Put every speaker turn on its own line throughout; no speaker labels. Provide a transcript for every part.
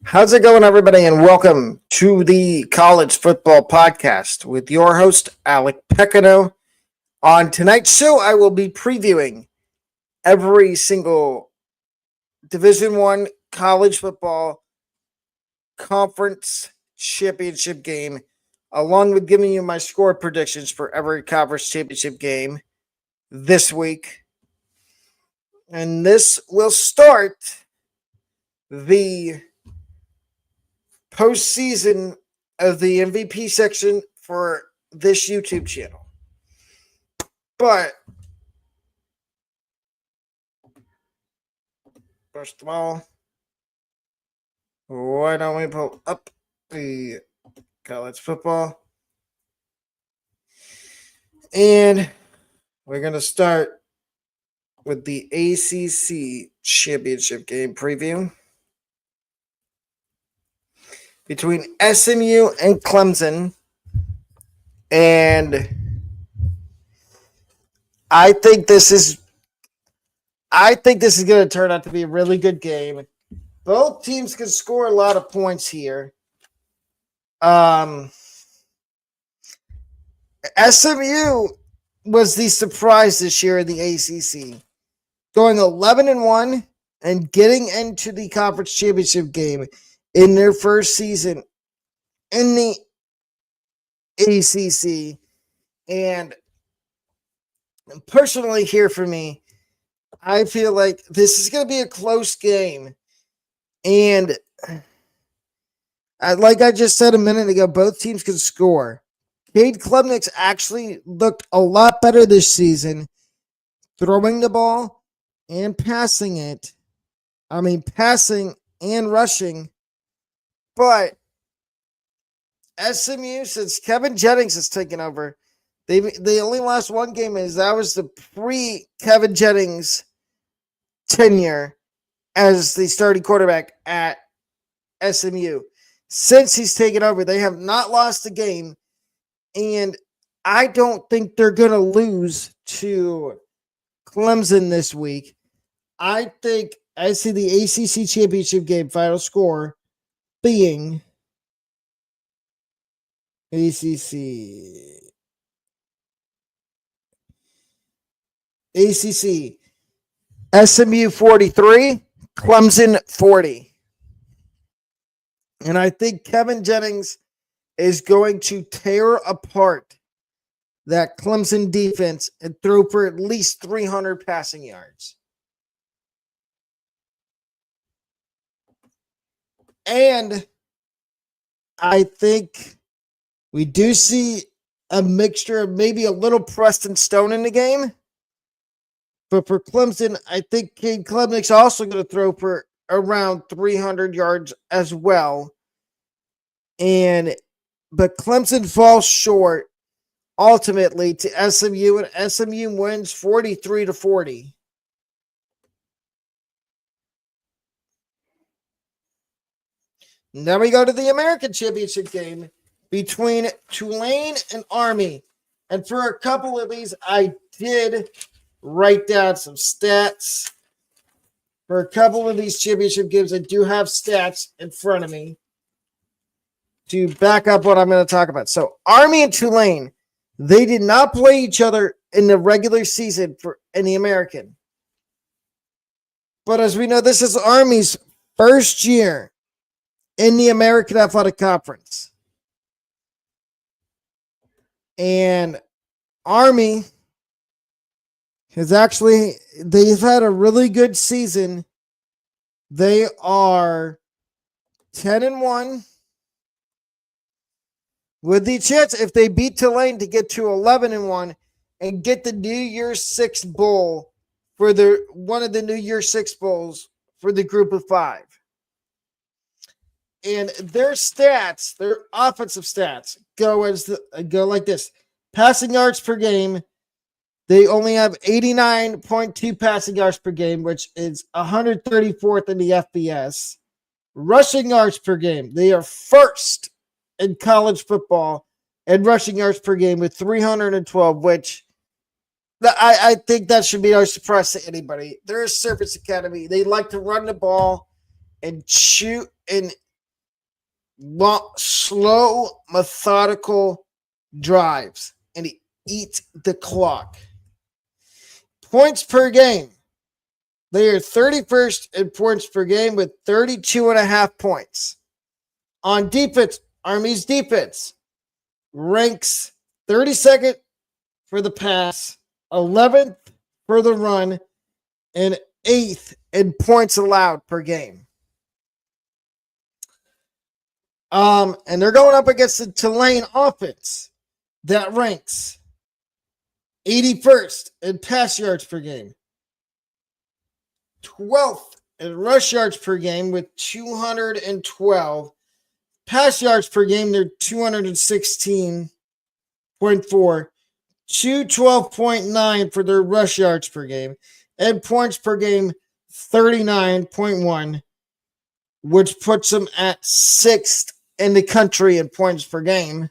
How's it going, everybody, and welcome to the College Football Podcast with your host, Alec Pecano. On tonight's show, I will be previewing every single Division One college football conference championship game, along with giving you my score predictions for every conference championship game this week. And this will start the postseason of the MVP section for this YouTube channel. But first of all, why don't we pull up the college football? And we're going to start with the ACC championship game preview between SMU and Clemson. And I think this is going to turn out to be a really good game. Both teams can score a lot of points here. SMU was the surprise this year in the ACC, going 11-1 and getting into the conference championship game in their first season in the ACC. And personally, here for me, I feel like this is going to be a close game. And like I just said a minute ago, both teams can score. Cade Klubnik's actually looked a lot better this season, throwing the ball and passing it. Passing and rushing. But SMU, since Kevin Jennings has taken over, they only lost one game, and that was the pre-Kevin Jennings tenure as the starting quarterback at SMU. Since he's taken over, they have not lost a game, and I don't think they're going to lose to Clemson this week. I see the ACC championship game final score being ACC SMU 43, Clemson 40. And I think Kevin Jennings is going to tear apart that Clemson defense and throw for at least 300 passing yards. And I think we do see a mixture of maybe a little Preston Stone in the game. But for Clemson, I think Cade Klubnik's also going to throw for around 300 yards as well. But Clemson falls short ultimately to SMU, and SMU wins 43-40. Now we go to the American Championship game between Tulane and Army. And for a couple of these, I did write down some stats. For a couple of these championship games, I do have stats in front of me to back up what I'm going to talk about. So Army and Tulane, they did not play each other in the regular season in the American. But as we know, this is Army's first year in the American Athletic Conference. And Army they've had a really good season. They are 10-1 with the chance, if they beat Tulane, to get to 11-1 and get the New Year's Six Bowl for one of the New Year's Six Bowls for the Group of Five. And their stats, their offensive stats, go like this. Passing yards per game, they only have 89.2 passing yards per game, which is 134th in the FBS. Rushing yards per game, they are first in college football and rushing yards per game with 312, which I think that should be no surprise to anybody. They're a service academy. They like to run the ball and shoot and slow, methodical drives and eat the clock. Points per game. They are 31st in points per game with 32.5 points. On defense, Army's defense ranks 32nd for the pass, 11th for the run, and 8th in points allowed per game. And they're going up against the Tulane offense that ranks 81st in pass yards per game, 12th in rush yards per game with 212. Pass yards per game, they're 216.4, 212.9 for their rush yards per game, and points per game, 39.1, which puts them at 6th in the country in points per game.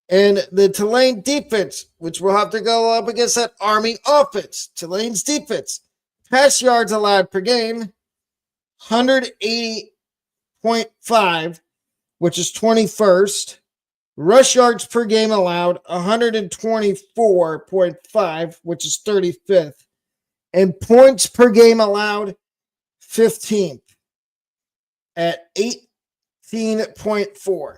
And the Tulane defense, which will have to go up against that Army offense, Tulane's defense, pass yards allowed per game, 180.5, which is 21st. Rush yards per game allowed, 124.5, which is 35th. And points per game allowed, 15th at 18.4.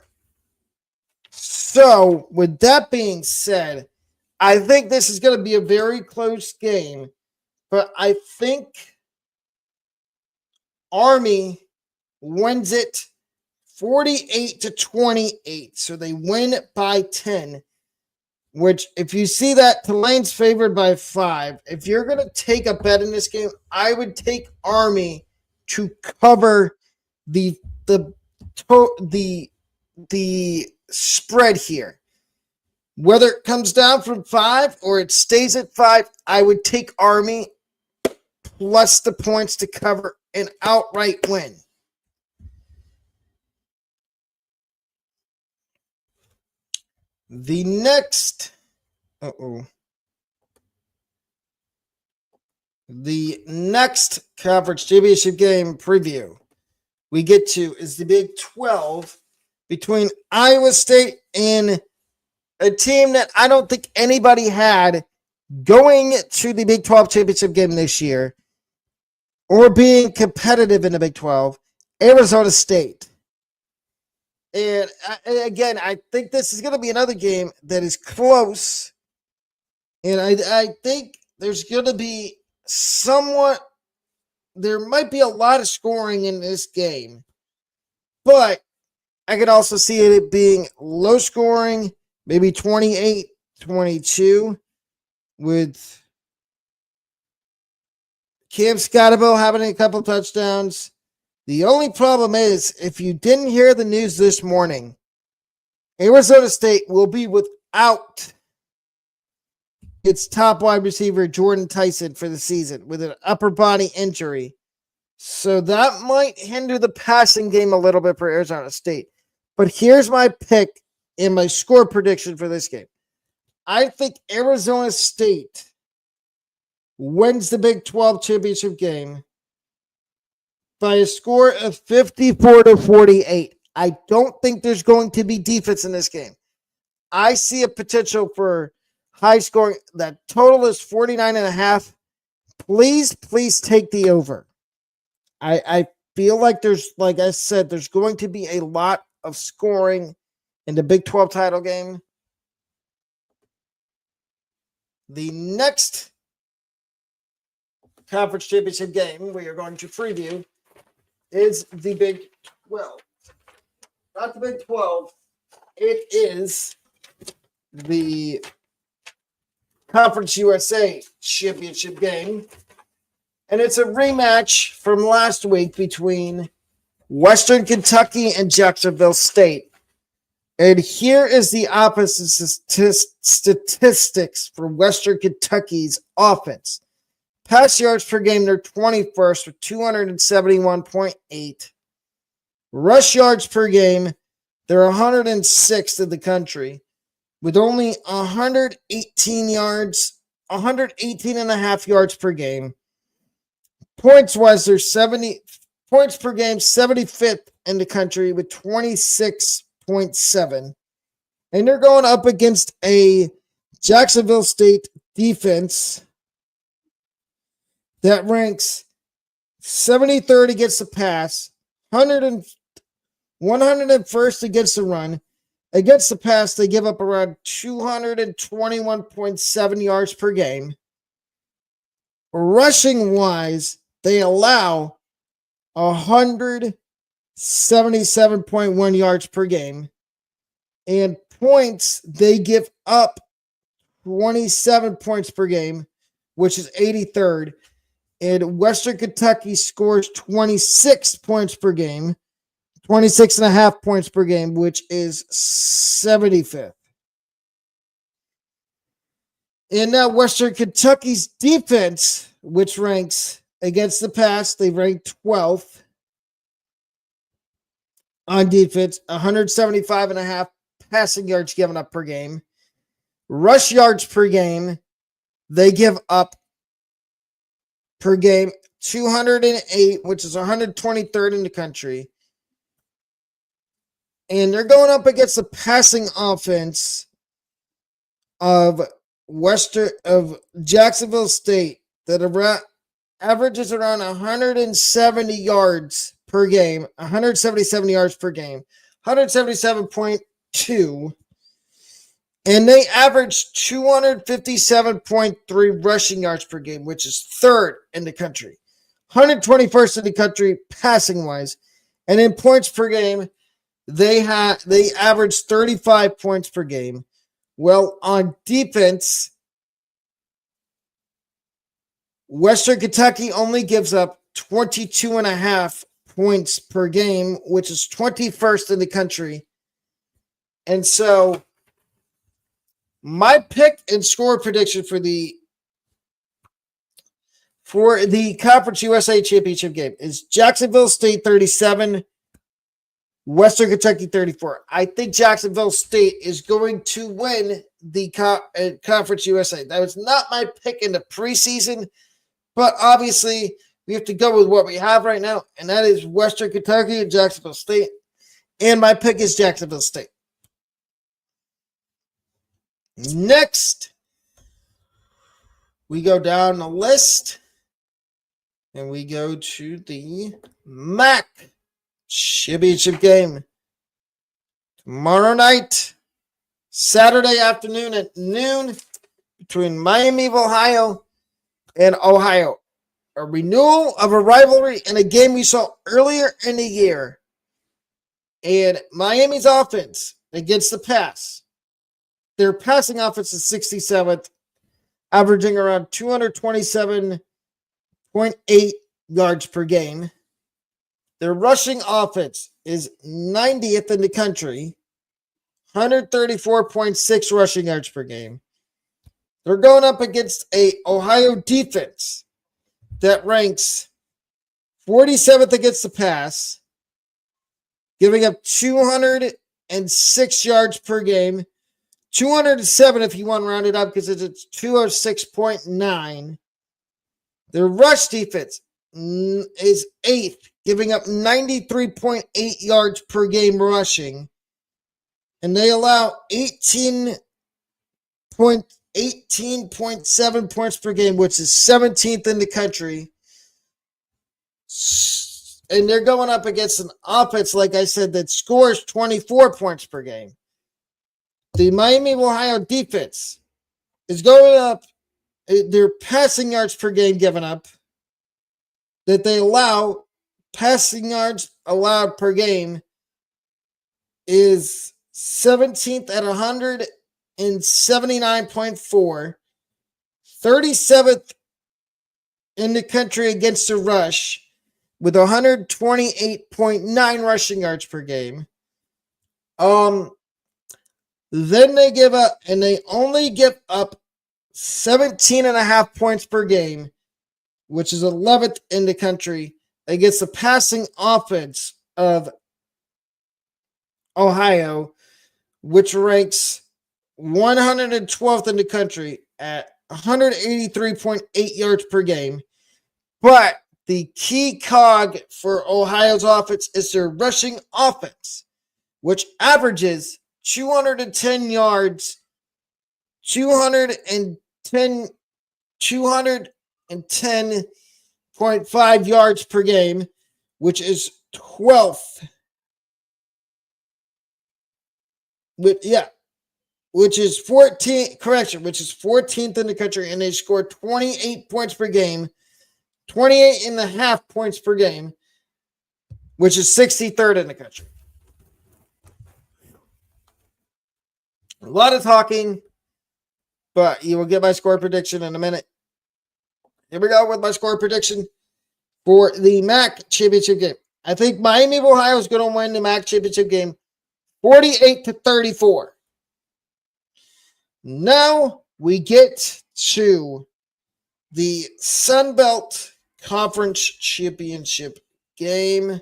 So, with that being said, I think this is going to be a very close game, but I think Army wins it 48-28. So they win by 10, which if you see that Tulane's favored by 5, if you're going to take a bet in this game, I would take Army to cover the spread here. Whether it comes down from 5 or it stays at 5, I would take Army plus the points to cover an outright win. The next conference championship game preview we get to is the Big 12 between Iowa State and a team that I don't think anybody had going to the Big 12 championship game this year or being competitive in the Big 12, Arizona State. And again, I think this is going to be another game that is close. And I think there's going to be there might be a lot of scoring in this game. But I could also see it being low scoring, maybe 28-22, with Cam Scottabile having a couple touchdowns. The only problem is, if you didn't hear the news this morning, Arizona State will be without its top wide receiver, Jordan Tyson, for the season with an upper body injury. So that might hinder the passing game a little bit for Arizona State. But here's my pick and my score prediction for this game. I think Arizona State wins the Big 12 championship game by a score of 54-48. I don't think there's going to be defense in this game. I see a potential for high scoring. That total is 49.5. Please take the over. I feel like like I said, there's going to be a lot of scoring in the Big 12 title game. The next conference championship game we are going to preview is the Big 12. Not the Big 12. It is the Conference USA championship game. And it's a rematch from last week between Western Kentucky and Jacksonville State. And here is the opposite statistics for Western Kentucky's offense. Pass yards per game, they're 21st with 271.8. Rush yards per game, they're 106th in the country with only 118 and a half yards per game. Points-wise, they're 75th points per game, 75th in the country with 26.7. And they're going up against a Jacksonville State defense that ranks 73rd against the pass, 101st against the run. Against the pass, they give up around 221.7 yards per game. Rushing wise, they allow 177.1 yards per game. And points, they give up 27 points per game, which is 83rd. And Western Kentucky scores 26 points per game, 26.5 points per game, which is 75th. And now Western Kentucky's defense, which ranks against the pass, they rank 12th on defense, 175.5 passing yards given up per game. Rush yards per game, they give up per game 208, which is 123rd in the country. And they're going up against the passing offense of Jacksonville State that averages around 170 yards per game, 177 yards per game, 177.2. And they average 257.3 rushing yards per game, which is third in the country, 121st in the country passing wise. And in points per game, they average 35 points per game. Well, on defense, Western Kentucky only gives up 22.5 points per game, which is 21st in the country. And so my pick and score prediction for the Conference USA Championship game is Jacksonville State 37, Western Kentucky 34. I think Jacksonville State is going to win the Conference USA. That was not my pick in the preseason, but obviously we have to go with what we have right now, and that is Western Kentucky and Jacksonville State. And my pick is Jacksonville State. Next, we go down the list, and we go to the MAC Championship game. Tomorrow night, Saturday afternoon at noon, between Miami of Ohio and Ohio. A renewal of a rivalry in a game we saw earlier in the year. And Miami's offense against the pass. Their passing offense is 67th, averaging around 227.8 yards per game. Their rushing offense is 90th in the country, 134.6 rushing yards per game. They're going up against a Ohio defense that ranks 47th against the pass, giving up 206 yards per game. 207 if you want to round it up because it's 206.9. Their rush defense is 8th, giving up 93.8 yards per game rushing. And they allow 18.7 points per game, which is 17th in the country. And they're going up against an offense, like I said, that scores 24 points per game. The Miami of Ohio defense is going up. Their passing yards per game given up, that they allow, passing yards allowed per game is 17th at 179.4, 37th in the country against the rush with 128.9 rushing yards per game. Then they give up, and they only give up 17.5 points per game, which is 11th in the country, against the passing offense of Ohio, which ranks 112th in the country at 183.8 yards per game. But the key cog for Ohio's offense is their rushing offense, which averages 210 yards, 210.5 yards per game, which is 12th. Which is 14th in the country, and they score 28 points per game, 28.5 points per game, which is 63rd in the country. A lot of talking, but you will get my score prediction in a minute. Here we go with my score prediction for the MAC championship game. I think Miami of Ohio is going to win the MAC championship game 48-34. Now we get to the Sun Belt Conference Championship game.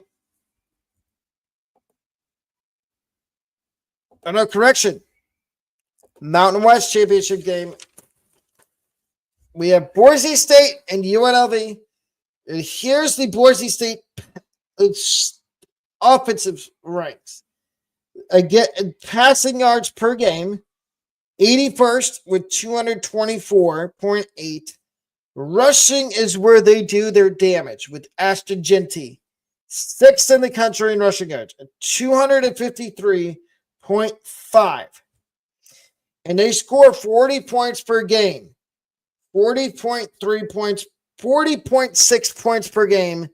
Oh, no, correction. Mountain West Championship game. We have Boise State and UNLV. And here's the Boise State offensive ranks. Again, passing yards per game, 81st with 224.8. Rushing is where they do their damage with Ashton Jeanty. 6th in the country in rushing yards at 253.5. And they score 40 points per game. 40.3 points, 40.6 points per game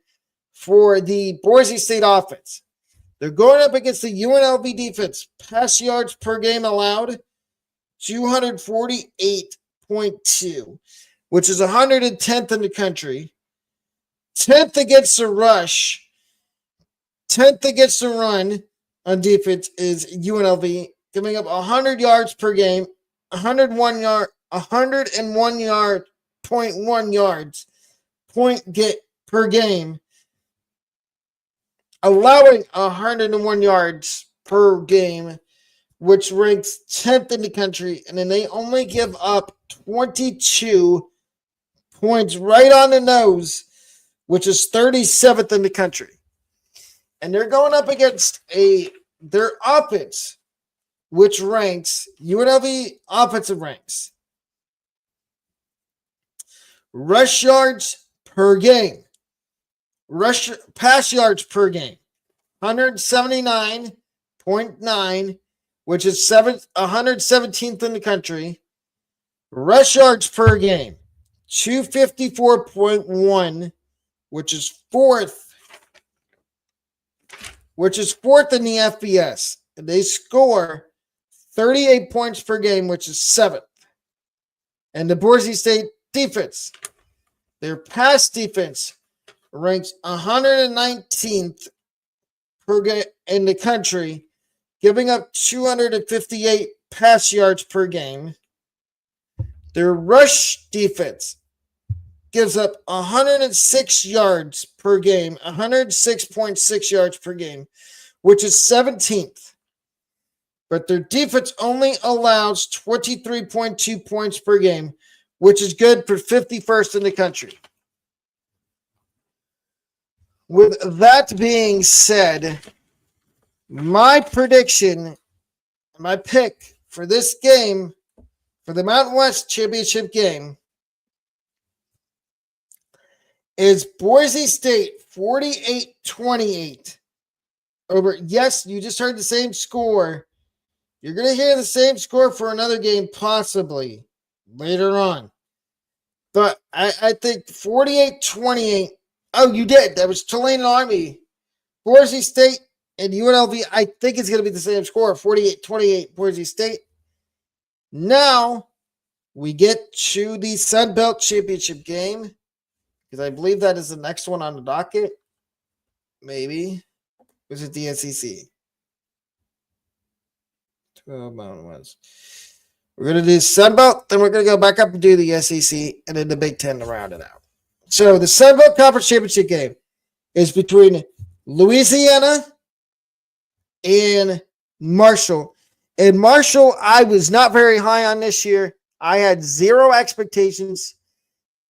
for the Boise State offense. They're going up against the UNLV defense. Pass yards per game allowed, 248.2, which is 110th in the country. 10th against the rush. 10th against the run on defense is UNLV, giving up 100 yards per game, 101 yards per game, allowing 101 yards per game, which ranks 10th in the country, and then they only give up 22 points right on the nose, which is 37th in the country. And they're going up against their offense, which ranks UNLV offensive ranks. Rush yards per game. Pass yards per game. 179.9, which is 117th in the country. Rush yards per game. 254.1, which is fourth in the FBS. And they score 38 points per game, which is 7th. And the Boise State defense, their pass defense ranks 119th per game in the country, giving up 258 pass yards per game. Their rush defense gives up 106 yards per game, 106.6 yards per game, which is 17th. But their defense only allows 23.2 points per game, which is good for 51st in the country. With that being said, my prediction, my pick for this game, for the Mountain West Championship game, is Boise State 48-28 over. Yes, you just heard the same score. You're going to hear the same score for another game possibly later on. But I think 48-28. Oh, you did. That was Tulane and Army. Boise State and UNLV, I think it's going to be the same score, 48-28 Boise State. Now, we get to the Sun Belt Championship game, because I believe that is the next one on the docket. Maybe. Was it the SEC? 12 Mountain West. We're going to do Sun Belt, then we're going to go back up and do the SEC, and then the Big Ten to round it out. So the Sun Belt Conference Championship game is between Louisiana and Marshall. And Marshall, I was not very high on this year. I had zero expectations,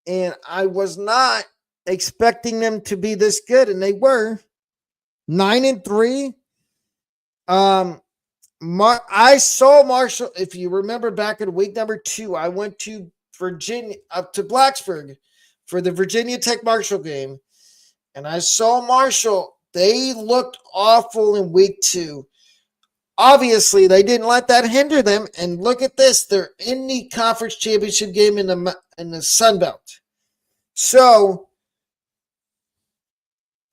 and I was not expecting them to be this good, and they were 9-3. I saw Marshall. If you remember back in week number 2, I went to Virginia, up to Blacksburg for the Virginia Tech Marshall game, and I saw Marshall. They looked awful in week 2. Obviously, they didn't let that hinder them. And look at this. They're in the conference championship game in the Sun Belt. So,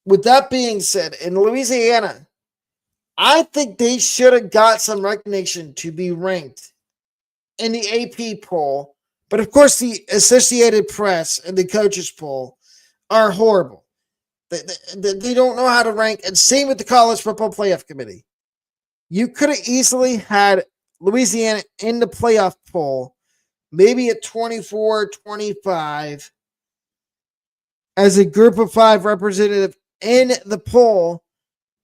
with that being said, in Louisiana, I think they should have got some recognition to be ranked in the AP poll. But of course, the Associated Press and the coaches poll are horrible. They don't know how to rank. And same with the College Football Playoff Committee. You could have easily had Louisiana in the playoff poll, maybe at 24, 25, as a group of 5 representative in the poll.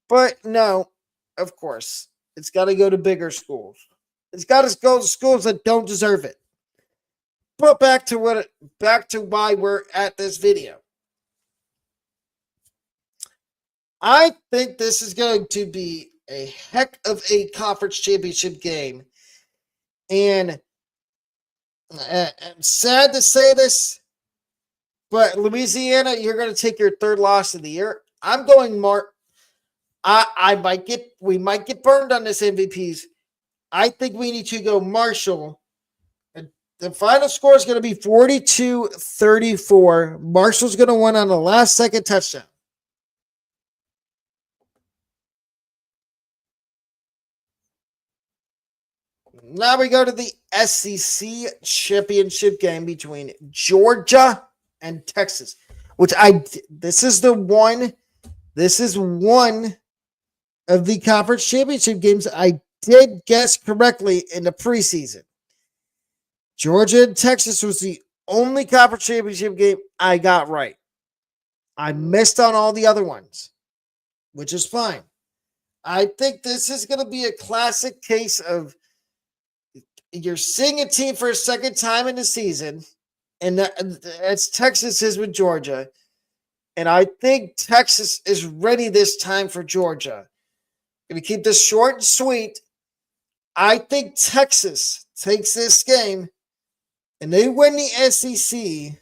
But no, of course, it's got to go to bigger schools. It's got to go to schools that don't deserve it. But back to why we're at this video. I think this is going to be a heck of a conference championship game. And I'm sad to say this, but Louisiana, you're going to take your 3rd loss of the year. I'm going we might get burned on this MVPs. I think we need to go Marshall. The final score is going to be 42-34. Marshall's going to win on the last second touchdown. Now we go to the SEC championship game between Georgia and Texas, this is one of the conference championship games I did guess correctly in the preseason. Georgia and Texas was the only conference championship game I got right. I missed on all the other ones, which is fine. I think this is going to be a classic case of you're seeing a team for a second time in the season, and that's Texas is with Georgia. And I think Texas is ready this time for Georgia. Going to keep this short and sweet. I think Texas takes this game, and they win the SEC.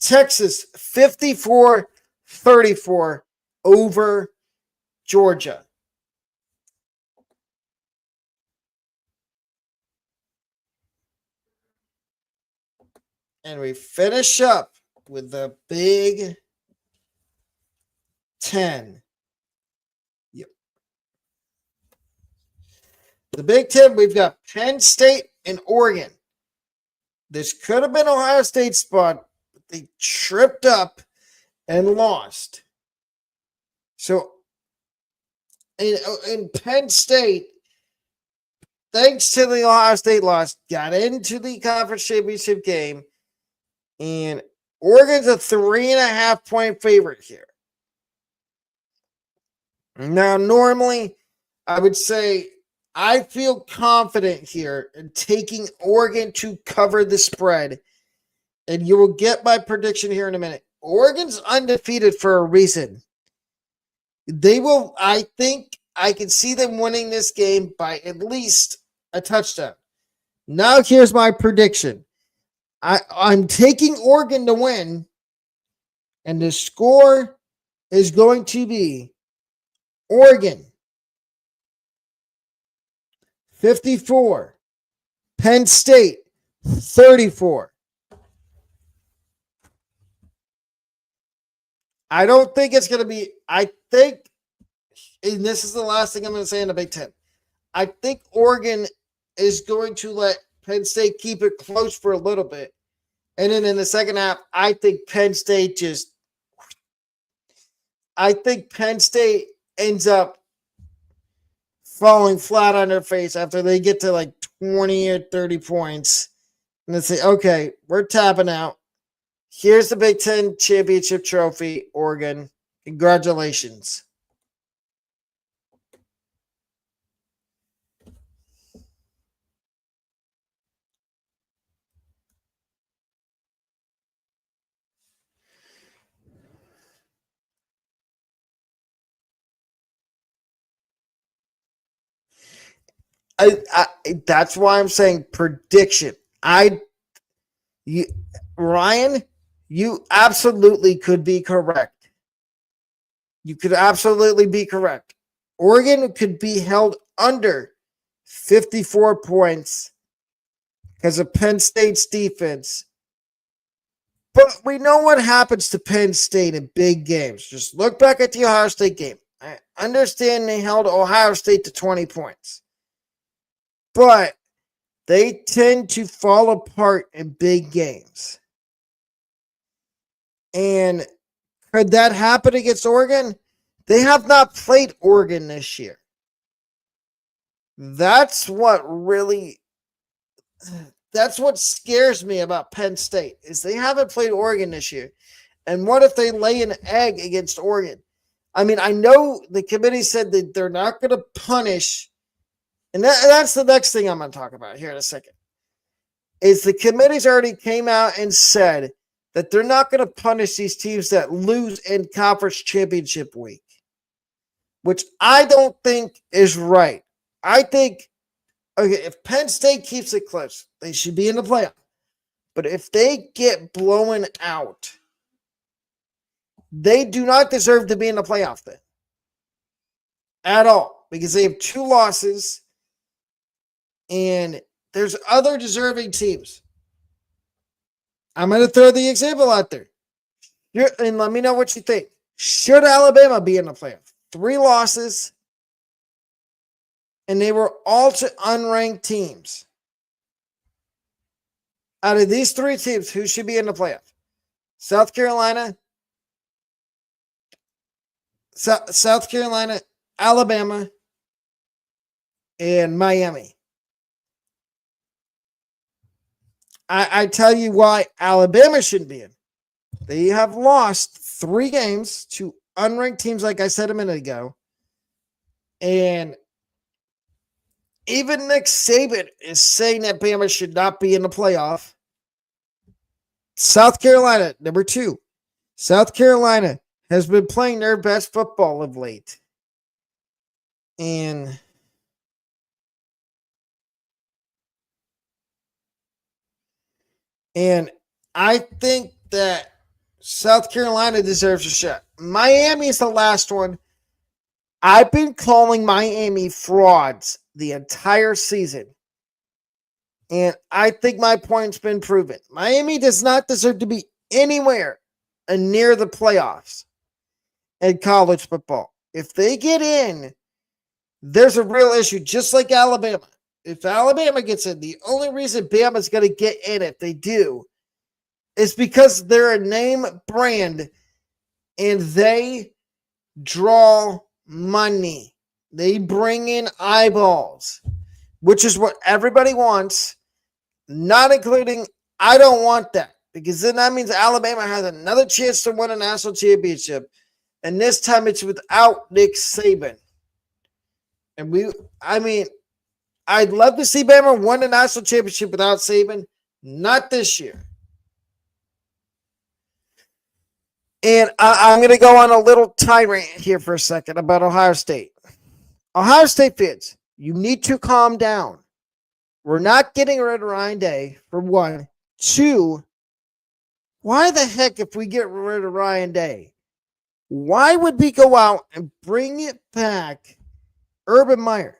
Texas 54-34 over Georgia. And we finish up with the Big Ten. Yep. The Big Ten, we've got Penn State and Oregon. This could have been Ohio State's spot, but they tripped up and lost. So, in Penn State, thanks to the Ohio State loss, got into the conference championship game. And Oregon's a 3.5-point favorite here. Now, normally, I would say I feel confident here in taking Oregon to cover the spread. And you will get my prediction here in a minute. Oregon's undefeated for a reason. I think I can see them winning this game by at least a touchdown. Now, here's my prediction. I'm taking Oregon to win, and the score is going to be Oregon 54, Penn State 34. I don't think it's going to be, I think, and this is the last thing I'm going to say in the Big Ten, I think Oregon is going to let Penn State keep it close for a little bit. And then in the second half, I think Penn State ends up falling flat on their face after they get to like 20 or 30 points. And they say, okay, we're tapping out. Here's the Big Ten championship trophy, Oregon. Congratulations. That's why I'm saying prediction. Ryan, you absolutely could be correct. You could absolutely be correct. Oregon could be held under 54 points because of Penn State's defense. But we know what happens to Penn State in big games. Just look back at the Ohio State game. I understand they held Ohio State to 20 points. But they tend to fall apart in big games. And could that happen against Oregon? They have not played Oregon this year. That's what scares me about Penn State is they haven't played Oregon this year. And what if they lay an egg against Oregon? I mean, I know the committee said that they're not going to punish, and that's the next thing I'm going to talk about here in a second, is the committee's already came out and said that they're not going to punish these teams that lose in conference championship week, which I don't think is right. I think, okay, if Penn State keeps it close, they should be in the playoff. But if they get blown out, they do not deserve to be in the playoff then. At all. Because they have 2 losses. And there's other deserving teams. I'm going to throw the example out there. And let me know what you think. Should Alabama be in the playoff? 3 losses. And they were all to unranked teams. Out of these 3 teams, who should be in the playoff? South Carolina, Alabama, and Miami. I tell you why Alabama shouldn't be in. They have lost 3 games to unranked teams, like I said a minute ago. And even Nick Saban is saying that Bama should not be in the playoff. South Carolina, number 2. South Carolina has been playing their best football of late. And I think that South Carolina deserves a shot. Miami is the last one. I've been calling Miami frauds the entire season. And I think my point's been proven. Miami does not deserve to be anywhere near the playoffs in college football. If they get in, there's a real issue, just like Alabama. If Alabama gets in, the only reason Bama's going to get in, if they do, is because they're a name brand and they draw money. They bring in eyeballs, which is what everybody wants, not including I don't want that, because then that means Alabama has another chance to win a national championship, and this time it's without Nick Saban. And I'd love to see Bama win a national championship without Saban. Not this year. And I'm going to go on a little tirade here for a second about Ohio State. Ohio State fans, you need to calm down. We're not getting rid of Ryan Day, for 1. 2, why the heck, if we get rid of Ryan Day, why would we go out and bring it back Urban Meyer?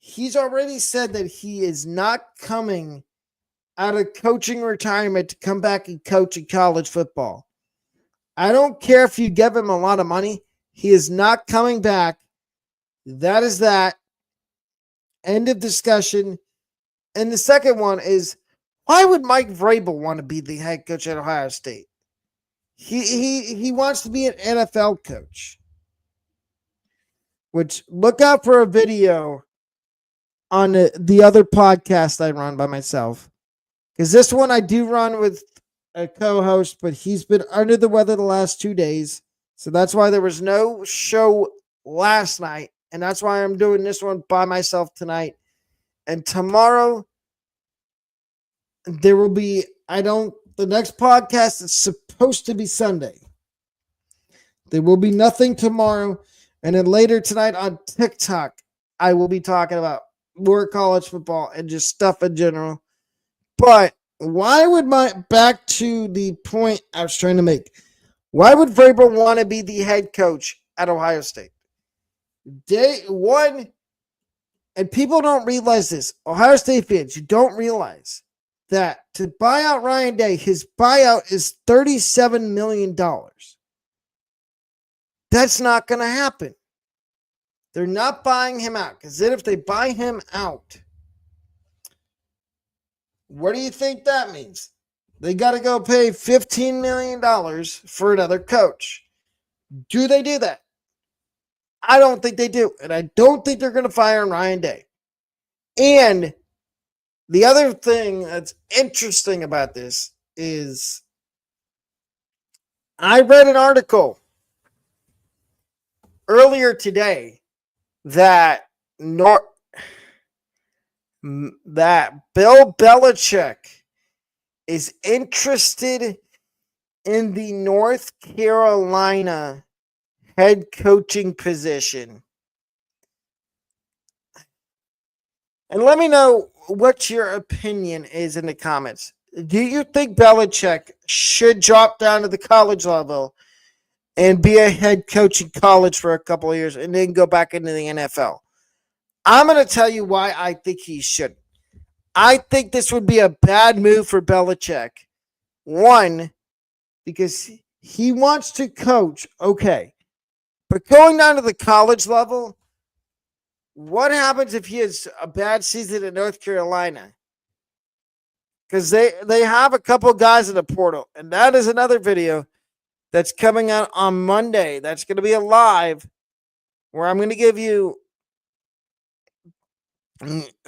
He's already said that he is not coming out of coaching retirement to come back and coach in college football. I don't care if you give him a lot of money. He is not coming back. That is that. End of discussion. And the second one is, why would Mike Vrabel want to be the head coach at Ohio State? He wants to be an NFL coach. Which, look out for a video on the other podcast I run by myself. Because this one I do run with a co-host, but he's been under the weather the last 2 days. So that's why there was no show last night. And that's why I'm doing this one by myself tonight. And tomorrow, there will be, the next podcast is supposed to be Sunday. There will be nothing tomorrow. And then later tonight on TikTok, I will be talking about more college football and just stuff in general. But why would back to the point I was trying to make? Why would Vrabel want to be the head coach at Ohio State? Day one, and people don't realize this. Ohio State fans, you don't realize that to buy out Ryan Day, his buyout is $37 million. That's not going to happen. They're not buying him out, because then if they buy him out, what do you think that means? They got to go pay $15 million for another coach. Do they do that? I don't think they do. And I don't think they're going to fire Ryan Day. And the other thing that's interesting about this is I read an article earlier today that Bill Belichick is interested in the North Carolina head coaching position. And let me know what your opinion is in the comments. Do you think Belichick should drop down to the college level and be a head coach in college for a couple of years and then go back into the NFL? I'm going to tell you why I think he shouldn't. I think this would be a bad move for Belichick. One, because he wants to coach, okay. But going down to the college level, what happens if he has a bad season in North Carolina? Because they have a couple guys in the portal. And that is another video that's coming out on Monday. That's going to be a live where I'm going to give you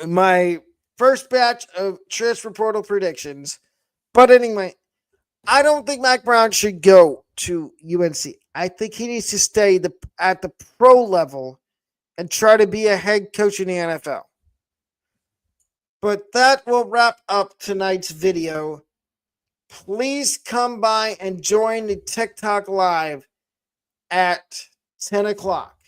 my first batch of transfer portal predictions. But anyway, I don't think Mac Brown should go to UNC. I think he needs to stay at the pro level and try to be a head coach in the NFL. But that will wrap up tonight's video. Please come by and join the TikTok Live at 10 o'clock.